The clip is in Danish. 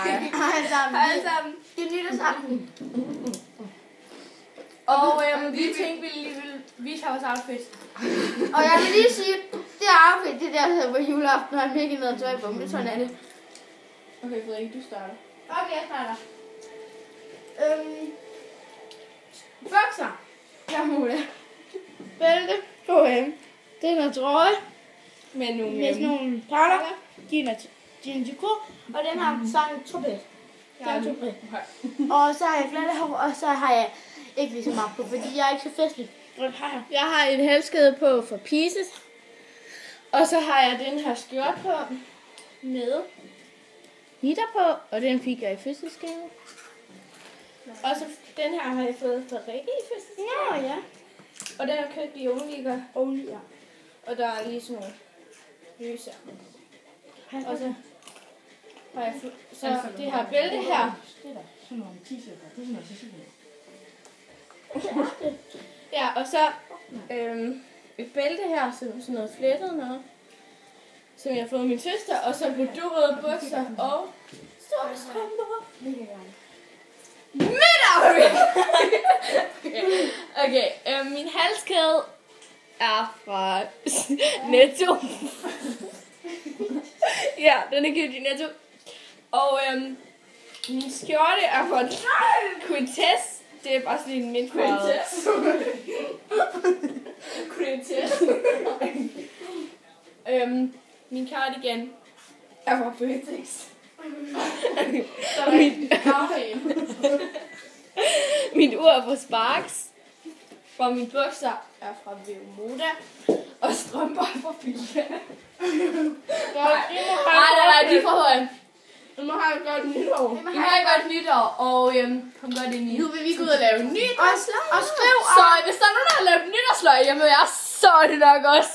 Hej sammen. Hej sammen. Det er nytårsaften. Og vi tænkte, vi lige ville vise vores outfit. Og jeg vil lige sige, det outfit, det der på juleaften, har jeg ikke noget tøj på, men sådan er det. Okay, Frederik, du starter. Okay, jeg starter. Bokser. Jeg må det. Bælte. KM. Det er noget trøje. Med nogle paller. Din Duco. Og den har sang trompet. Og så har jeg glatte hår, og så har jeg ikke lige så meget på, fordi jeg er ikke så festlig. Jeg har en halskæde på for Pieces. Og så har jeg den her skjort på med nitter på, og den fik jeg i fødselsgave. Og så den her har jeg fået fra Rikke i fødselsgave. Ja. Og den har købt i Onliga. Ja. Og der er lige sådan nogle lys her. Og så har jeg så det her bælte her. Det er der sådan nogle t-shirts. Det er sådan noget t-shirt. Ja, og så et bælte her, sådan noget flettet noget, som jeg har fået af min søster, og så blodrøde bukser og sorte strømper. Okay, min halskæde er fra Netto. Ja, den er købt i Netto. Og min skjorte er fra Quintess. Det er bare sådan en mindre. Quintess. Min cardigan er fra Føtex. Mit ur er fra Sparks. Og mine bukser er fra Veomoda. Og strømper er fra Bilka. Nej, de er fra H&M. Nu har jeg godt nytår. I har et godt nytår, og kom godt ind i. Nu vil vi gå ud og lave nytårsløg. Og skriv Så hvis der er nogen, der har lavet nytårsløg, jamen så er det nok også.